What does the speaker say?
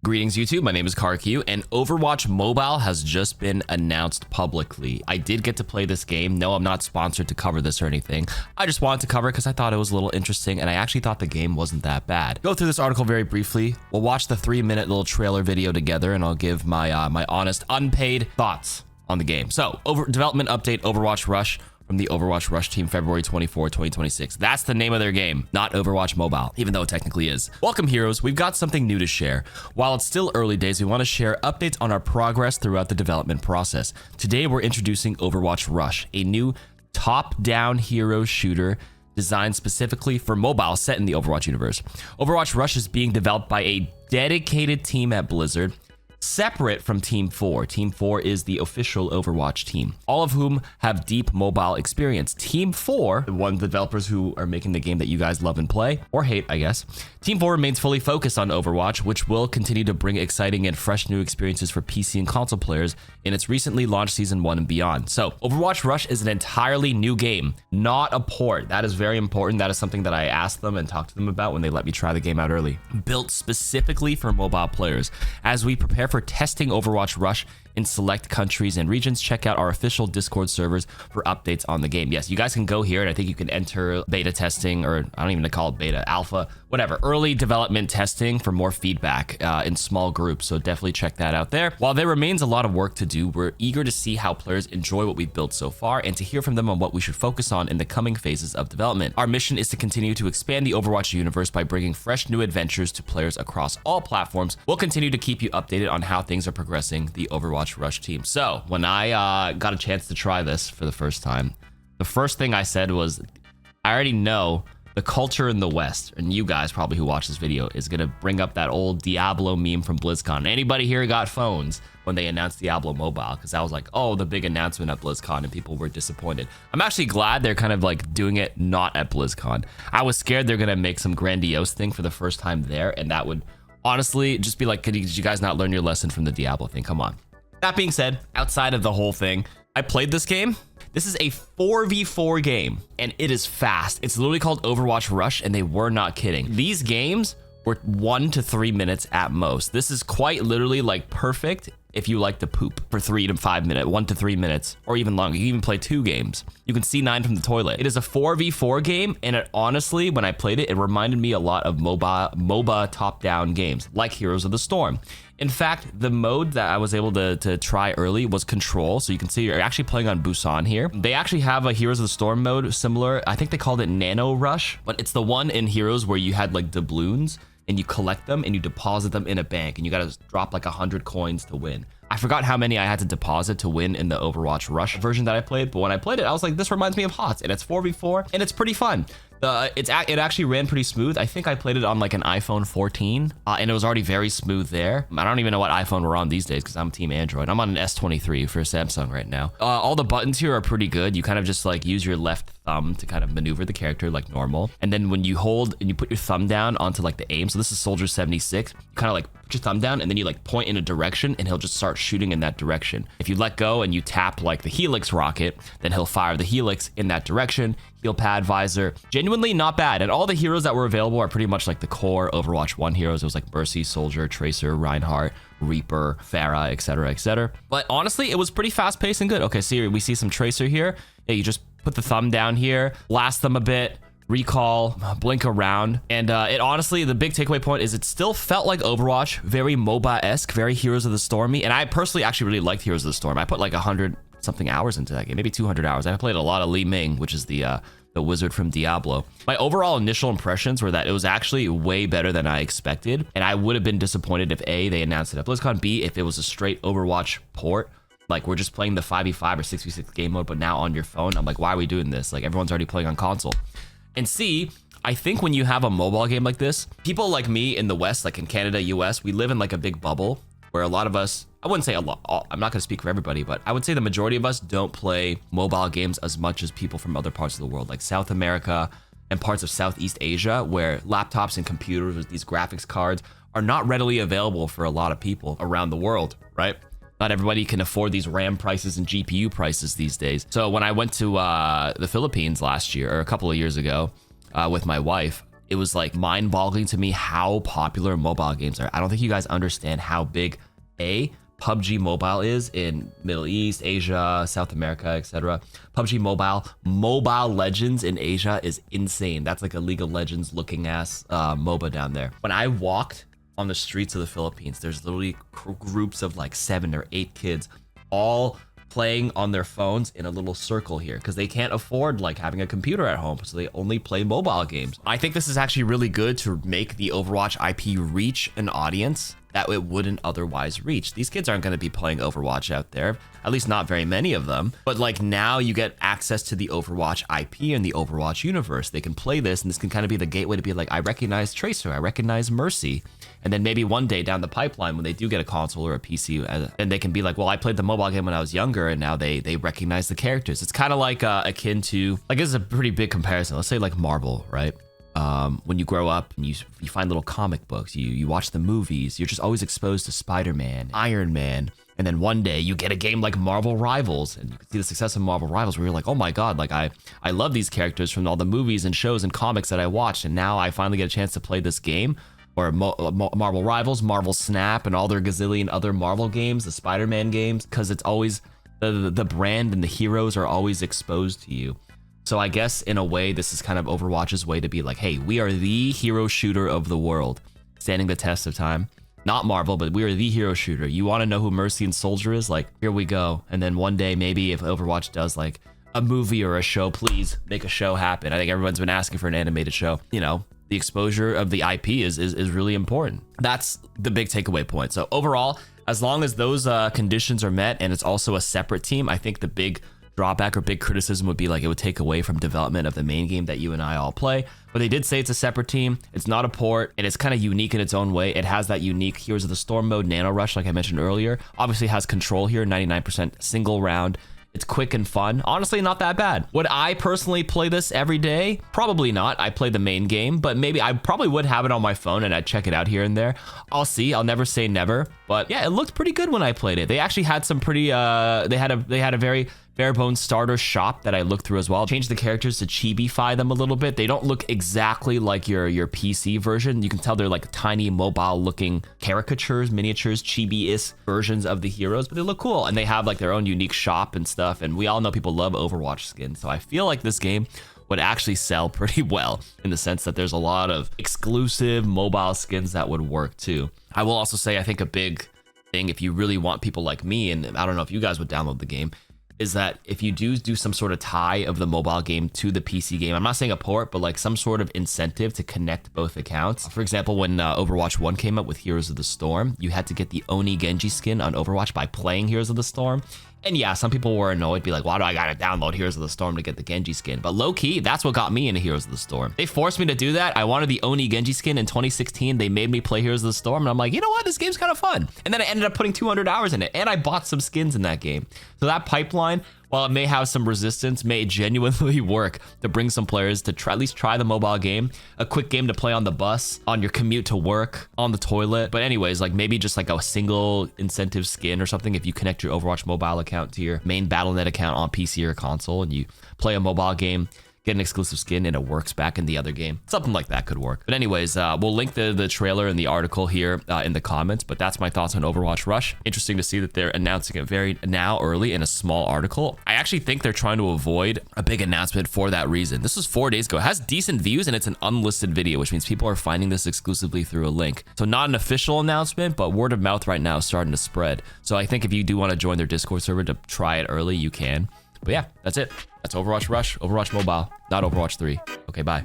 Greetings YouTube, my name is KarQ and Overwatch Mobile has just been announced publicly. I did get to play this game. No, I'm not sponsored to cover this or anything. I just wanted to cover it because I thought it was a little interesting and I actually thought the game wasn't that bad. Go through this article very briefly. We'll watch the 3-minute little trailer video together and I'll give my my honest, unpaid thoughts on the game. So, development update Overwatch Rush from the Overwatch Rush team, February 24, 2026. That's the name of their game, not Overwatch Mobile, even though it technically is. Welcome, heroes. We've got something new to share. While it's still early days, we want to share updates on our progress throughout the development process. Today, we're introducing Overwatch Rush, a new top-down hero shooter designed specifically for mobile set in the Overwatch universe. Overwatch Rush is being developed by a dedicated team at Blizzard, separate from Team 4. Team 4 is the official Overwatch team, all of whom have deep mobile experience. Team 4, one of the developers who are making the game that you guys love and play, or hate, I guess. Team 4 remains fully focused on Overwatch, which will continue to bring exciting and fresh new experiences for PC and console players in its recently launched Season 1 and beyond. So, Overwatch Rush is an entirely new game, not a port. That is very important. That is something that I asked them and talked to them about when they let me try the game out early. Built specifically for mobile players. As we prepare for testing Overwatch Rush in select countries and regions, check out our official Discord servers for updates on the game. Yes, you guys can go here and I think you can enter beta testing, or I don't even call it beta, alpha, whatever, early development testing for more feedback in small groups. So definitely check that out there. While there remains a lot of work to do, we're eager to see how players enjoy what we've built so far and to hear from them on what we should focus on in the coming phases of development. Our mission is to continue to expand the Overwatch universe by bringing fresh new adventures to players across all platforms. We'll continue to keep you updated on how things are progressing the Overwatch Rush team. So when I got a chance to try this for the first time, the first thing I said was, I already know the culture in the West, and you guys probably who watch this video, is gonna bring up that old Diablo meme from BlizzCon. Anybody here got phones when they announced Diablo Mobile? Because I was like, oh, the big announcement at BlizzCon, and people were disappointed. I'm actually glad they're kind of like doing it not at BlizzCon. I was scared they're gonna make some grandiose thing for the first time there, and that would honestly just be like, did you guys not learn your lesson from the Diablo thing? Come on. That being said, outside of the whole thing, I played this game. This is a 4v4 game, and it is fast. It's literally called Overwatch Rush, and they were not kidding. These games were 1 to 3 minutes at most. This is quite literally like perfect if you like to poop for 3 to 5 minutes, 1 to 3 minutes, or even longer. You can even play 2 games. You can C9 from the toilet. It is a 4v4 game, and it honestly, when I played it, it reminded me a lot of MOBA top-down games, like Heroes of the Storm. In fact, the mode that I was able to try early was Control. So you can see you're actually playing on Busan here. They actually have a Heroes of the Storm mode similar. I think they called it Nano Rush, but it's the one in Heroes where you had like doubloons and you collect them and you deposit them in a bank and you got to drop like 100 coins to win. I forgot how many I had to deposit to win in the Overwatch Rush version that I played, but when I played it, I was like, this reminds me of HOTS, and it's 4v4 and it's pretty fun. It actually ran pretty smooth. I think I played it on like an iPhone 14 and it was already very smooth there. I don't even know what iPhone we're on these days because I'm team Android. I'm on an S23 for Samsung right now. All the buttons here are pretty good. You kind of just like use your left thumb to kind of maneuver the character like normal. And then when you hold and you put your thumb down onto like the aim, so this is Soldier 76, you kind of like put your thumb down and then you like point in a direction and he'll just start shooting in that direction. If you let go and you tap like the Helix rocket, then he'll fire the Helix in that direction. Heel pad, visor, genuinely not bad. And all the heroes that were available are pretty much like the core Overwatch 1 heroes. It was like Mercy, Soldier, Tracer, Reinhardt, Reaper, Pharah, etc., etc. But honestly, it was pretty fast paced and good. Okay, so we see some Tracer here. Yeah, you just put the thumb down here, blast them a bit, recall, blink around, and it honestly, the big takeaway point is it still felt like Overwatch, very MOBA-esque, very Heroes of the Stormy, and I personally actually really liked Heroes of the Storm. I put like 100 something hours into that game, maybe 200 hours. I played a lot of Li Ming, which is the wizard from Diablo. My overall initial impressions were that it was actually way better than I expected, and I would have been disappointed if A, they announced it at BlizzCon, B, if it was a straight Overwatch port. Like, we're just playing the 5v5 or 6v6 game mode, but now on your phone. I'm like, why are we doing this? Like, everyone's already playing on console. And C, I think when you have a mobile game like this, people like me in the West, like in Canada, US, we live in like a big bubble where a lot of us, I wouldn't say a lot, I'm not gonna speak for everybody, but I would say the majority of us don't play mobile games as much as people from other parts of the world, like South America and parts of Southeast Asia, where laptops and computers with these graphics cards are not readily available for a lot of people around the world, right? Not everybody can afford these RAM prices and GPU prices these days. So when I went to the Philippines last year, or a couple of years ago, with my wife, it was like mind-boggling to me how popular mobile games are. I don't think you guys understand how big PUBG Mobile is in Middle East, Asia, South America, etc. PUBG Mobile Legends in Asia is insane. That's like a League of Legends looking ass MOBA down there. When I walked on the streets of the Philippines, there's literally groups of like 7 or 8 kids all playing on their phones in a little circle here because they can't afford like having a computer at home, so they only play mobile games. I think this is actually really good to make the Overwatch IP reach an audience that it wouldn't otherwise reach. These kids aren't going to be playing Overwatch out there, at least not very many of them. But like now you get access to the Overwatch IP and the Overwatch universe. They can play this, and this can kind of be the gateway to be like, I recognize Tracer, I recognize Mercy. And then maybe one day down the pipeline when they do get a console or a PC, and they can be like, well, I played the mobile game when I was younger, and now they recognize the characters. It's kind of like akin to, like, this is a pretty big comparison. Let's say like Marvel, right? When you grow up and you find little comic books, you watch the movies, you're just always exposed to Spider-Man, Iron Man, and then one day you get a game like Marvel Rivals, and you can see the success of Marvel Rivals where you're like, oh my god, like I love these characters from all the movies and shows and comics that I watched, and now I finally get a chance to play this game. Or Marvel Rivals, Marvel Snap, and all their gazillion other Marvel games, the Spider-Man games, because it's always the brand and the heroes are always exposed to you. So I guess in a way, this is kind of Overwatch's way to be like, hey, we are the hero shooter of the world, standing the test of time. Not Marvel, but we are the hero shooter. You want to know who Mercy and Soldier is? Like, here we go. And then one day, maybe if Overwatch does like a movie or a show, please make a show happen. I think everyone's been asking for an animated show. You know, the exposure of the IP is really important. That's the big takeaway point. So overall, as long as those conditions are met and it's also a separate team, I think the big drawback or big criticism would be like it would take away from development of the main game that you and I all play. But they did say it's a separate team. It's not a port, and it's kind of unique in its own way. It has that unique Heroes of the Storm mode, Nano Rush, like I mentioned earlier. Obviously has control here, 99% single round. It's quick and fun. Honestly, not that bad. Would I personally play this every day? Probably not. I play the main game, but maybe I probably would have it on my phone and I'd check it out here and there. I'll see. I'll never say never. But yeah, it looked pretty good when I played it. They actually had some pretty, they had a very bare bones starter shop that I looked through as well. Changed the characters to chibi-fy them a little bit. They don't look exactly like your PC version. You can tell they're like tiny mobile looking caricatures, miniatures, chibi-ish versions of the heroes, but they look cool. And they have like their own unique shop and stuff. And we all know people love Overwatch skins. So I feel like this game would actually sell pretty well in the sense that there's a lot of exclusive mobile skins that would work too. I will also say, I think a big thing, if you really want people like me, and I don't know if you guys would download the game, is that if you do some sort of tie of the mobile game to the PC game, I'm not saying a port, but like some sort of incentive to connect both accounts. For example, when Overwatch 1 came up with Heroes of the Storm, you had to get the Oni Genji skin on Overwatch by playing Heroes of the Storm. And yeah, some people were annoyed, be like, why do I gotta download Heroes of the Storm to get the Genji skin? But low-key, that's what got me into Heroes of the Storm. They forced me to do that. I wanted the Oni Genji skin in 2016. They made me play Heroes of the Storm, and I'm like, you know what? This game's kind of fun. And then I ended up putting 200 hours in it, and I bought some skins in that game. So that pipeline, while it may have some resistance, may genuinely work to bring some players to at least try the mobile game. A quick game to play on the bus, on your commute to work, on the toilet. But anyways, like maybe just like a single incentive skin or something if you connect your Overwatch Mobile account to your main Battle.net account on PC or console and you play a mobile game, get an exclusive skin and it works back in the other game. Something like that could work. But anyways, we'll link the trailer and the article here in the comments, but that's my thoughts on Overwatch Rush. Interesting to see that they're announcing it very now early in a small article. I actually think they're trying to avoid a big announcement for that reason. This was 4 days ago. It has decent views and it's an unlisted video, which means people are finding this exclusively through a link. So not an official announcement, but word of mouth right now is starting to spread. So I think if you do want to join their Discord server to try it early, you can. But yeah, that's it. That's Overwatch Rush, Overwatch Mobile, not Overwatch 3. Okay, bye.